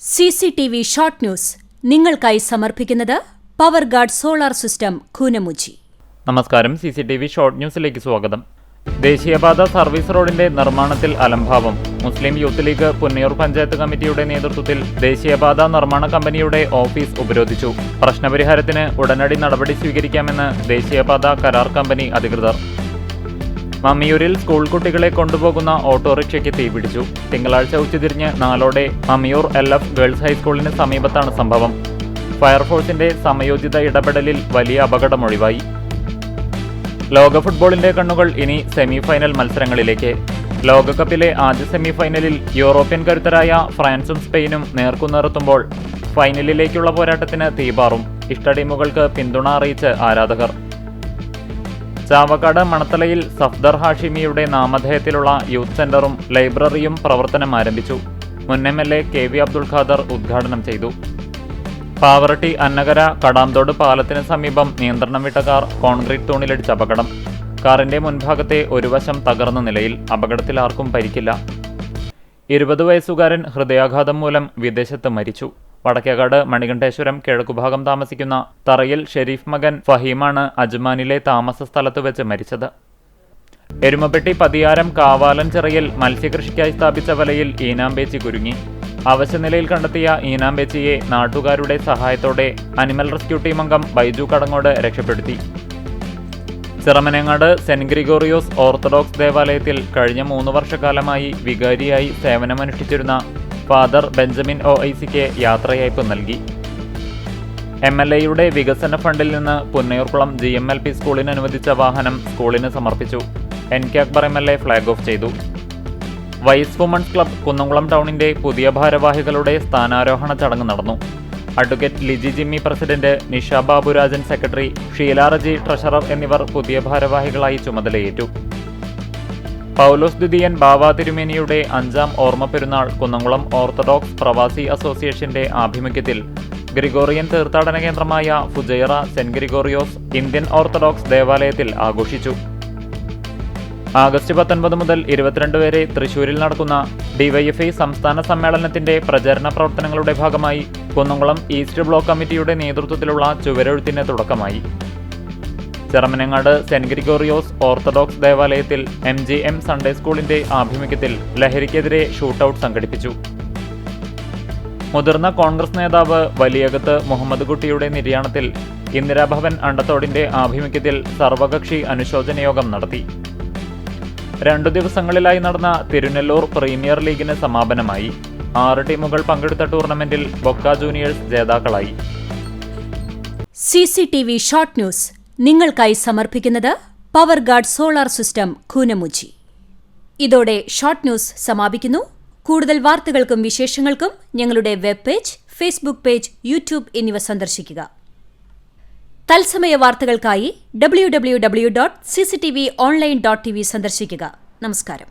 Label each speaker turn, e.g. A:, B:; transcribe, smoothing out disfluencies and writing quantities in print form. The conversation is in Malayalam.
A: CCTV ഷോർട്ട് ന്യൂസ് നിങ്ങൾക്കായി സമർപ്പിക്കുന്നത് power guard solar system Koonamuchi.
B: നമസ്കാരം. CCTV ഷോർട്ട് ന്യൂസിലേക്ക് സ്വാഗതം. ദേശീയപാത സർവീസ് റോഡിന്റെ നിർമ്മാണത്തിൽ അലംഭാവം. മുസ്ലിം യൂത്ത് ലീഗ് പുന്നയൂർ പഞ്ചായത്ത് കമ്മിറ്റിയുടെ നേതൃത്വത്തിൽ ദേശീയപാത നിർമ്മാണ കമ്പനിയുടെ ഓഫീസ് ഉപരോധിച്ചു. പ്രശ്നപരിഹാരത്തിന് ഉടനടി നടപടി സ്വീകരിക്കാമെന്ന് ദേശീയപാത കരാർ കമ്പനി അധികൃതർ. മമ്മിയൂരിൽ സ്കൂൾ കുട്ടികളെ കൊണ്ടുപോകുന്ന ഓട്ടോറിക്ഷയ്ക്ക് തീപിടിച്ചു. തിങ്കളാഴ്ച ഉച്ചതിരിഞ്ഞ് 4:00 മമ്മിയൂർ LF ഗേൾസ് ഹൈസ്കൂളിന് സമീപത്താണ് സംഭവം. ഫയർഫോഴ്സിന്റെ സമയോചിത ഇടപെടലിൽ വലിയ അപകടമൊഴിവായി. ലോക ഫുട്ബോളിന്റെ കണ്ണുകൾ ഇനി സെമിഫൈനൽ മത്സരങ്ങളിലേക്ക്. ലോകകപ്പിലെ ആദ്യ സെമിഫൈനലിൽ യൂറോപ്യൻ കരുത്തരായ ഫ്രാൻസും സ്പെയിനും നേർക്കുനേർത്തുമ്പോൾ ഫൈനലിലേക്കുള്ള പോരാട്ടത്തിന് തീപാറും. ഇഷ്ട ടീമുകൾക്ക് പിന്തുണ അറിയിച്ച് ആരാധകർ. ചാവക്കാട് മണത്തലയിൽ സഫ്ദർ ഹാഷിമിയുടെ നാമധേയത്തിലുള്ള യൂത്ത് സെന്ററും ലൈബ്രറിയും പ്രവർത്തനം ആരംഭിച്ചു. മുൻ MLA KV അബ്ദുൾ ഖാദർ ഉദ്ഘാടനം ചെയ്തു. പാവറട്ടി അന്നകര കടാംതോട് പാലത്തിന് സമീപം നിയന്ത്രണം വിട്ട കാർ കോൺക്രീറ്റ് തൂണിലിടിച്ച് അപകടം. കാറിന്റെ മുൻഭാഗത്തെ ഒരു വശം തകർന്ന നിലയിൽ. അപകടത്തിൽ ആർക്കും പരിക്കില്ല. 20 വയസ്സുകാരൻ ഹൃദയാഘാതം മൂലം വിദേശത്ത് മരിച്ചു. വടക്കേകാട് മണികണ്ഠേശ്വരം കിഴക്കുഭാഗം താമസിക്കുന്ന തറയിൽ ഷെരീഫ് മകൻ ഫഹീമാണ് അജ്മാനിലെ താമസ സ്ഥലത്ത് വെച്ച് മരിച്ചത്. എരുമപ്പെട്ടി പതിയാരം കാവാലൻ ചിറയിൽ മത്സ്യകൃഷിക്കായി സ്ഥാപിച്ച വലയിൽ ഈനാമ്പേച്ചി കുരുങ്ങി. അവശനിലയിൽ കണ്ടെത്തിയ ഈനാമ്പേച്ചിയെ നാട്ടുകാരുടെ സഹായത്തോടെ അനിമൽ റെസ്ക്യൂ ടീം അംഗം ബൈജു കടങ്ങോട് രക്ഷപ്പെടുത്തി. ചിറമനേങ്ങാട് സെന്റ് ഗ്രിഗോറിയോസ് ഓർത്തഡോക്സ് ദേവാലയത്തിൽ കഴിഞ്ഞ 3 വർഷക്കാലമായി വികാരിയായി സേവനമനുഷ്ഠിച്ചിരുന്ന ഫാദർ ബെഞ്ചമിൻ OICക്ക് യാത്രയയപ്പ് നൽകി. MLAയുടെ വികസന ഫണ്ടിൽ നിന്ന് പുന്നയൂർക്കുളം GMLP സ്കൂളിന് അനുവദിച്ച വാഹനം സ്കൂളിന് സമർപ്പിച്ചു. NK Akbar MLA flag off ചെയ്തു. വൈസ് വുമൺസ് ക്ലബ് കുന്നംകുളം ടൗണിന്റെ പുതിയ ഭാരവാഹികളുടെ സ്ഥാനാരോഹണ ചടങ്ങ് നടന്നു. Advocate Liji Jimmy president, Nisha Baburajan secretary, Sheela Reji treasurer എന്നിവർ പുതിയ ഭാരവാഹികളായി ചുമതലയേറ്റു. പൗലോസ് ദ്വിതീയൻ ബാവ തിരുമേനിയുടെ 5ാം ഓർമ്മ പെരുന്നാൾ കുന്നംകുളം ഓർത്തഡോക്സ് പ്രവാസി അസോസിയേഷന്റെ ആഭിമുഖ്യത്തിൽ ഗ്രിഗോറിയൻ തീർത്ഥാടന കേന്ദ്രമായ Fujairah saint Gregorios Indian orthodox ദേവാലയത്തിൽ ആഘോഷിച്ചു. ആഗസ്റ്റ് 19 മുതൽ 22 വരെ തൃശൂരിൽ നടക്കുന്ന DYFI സംസ്ഥാന സമ്മേളനത്തിന്റെ പ്രചരണ പ്രവർത്തനങ്ങളുടെ ഭാഗമായി കുന്നംകുളം ഈസ്റ്റ് ബ്ലോക്ക് കമ്മിറ്റിയുടെ നേതൃത്വത്തിലുള്ള ചുവരെഴുത്തിന് തുടക്കമായി. ചെറമനങ്ങാട് സെന്റ് ഗ്രിഗോറിയോസ് ഓർത്തഡോക്സ് ദേവാലയത്തിൽ MGM സൺഡേ സ്കൂളിന്റെ ആഭിമുഖ്യത്തിൽ ലഹരിക്കെതിരെ ഷൂട്ടൌട്ട് സംഘടിപ്പിച്ചു. മുതിർന്ന കോൺഗ്രസ് നേതാവ് വലിയകത്ത് മുഹമ്മദ് കുട്ടിയുടെ നിര്യാണത്തിൽ ഇന്ദിരാഭവൻ അണ്ടത്തോടിന്റെ ആഭിമുഖ്യത്തിൽ സർവകക്ഷി അനുശോചന യോഗം നടത്തി. 2 ദിവസങ്ങളിലായി നടന്ന തിരുനെല്ലൂർ പ്രീമിയർ ലീഗിന് സമാപനമായി. 6 ടീമുകൾ പങ്കെടുത്ത ടൂർണമെന്റിൽ ബൊക്ക ജൂനിയേഴ്സ് ജേതാക്കളായി.
A: CCTV ഷോർട്ട് ന്യൂസ് നിങ്ങൾക്കായി സമർപ്പിക്കുന്നത് power guard solar system Koonamuchi. ഇതോടെ ഷോർട്ട് ന്യൂസ് സമാപിക്കുന്നു. കൂടുതൽ വാർത്തകൾക്കും വിശേഷങ്ങൾക്കും ഞങ്ങളുടെ web page, Facebook page, YouTube എന്നിവ സന്ദർശിക്കുക. തത്സമയ വാർത്തകൾക്കായി www.cctv online.tv സന്ദർശിക്കുക. നമസ്കാരം.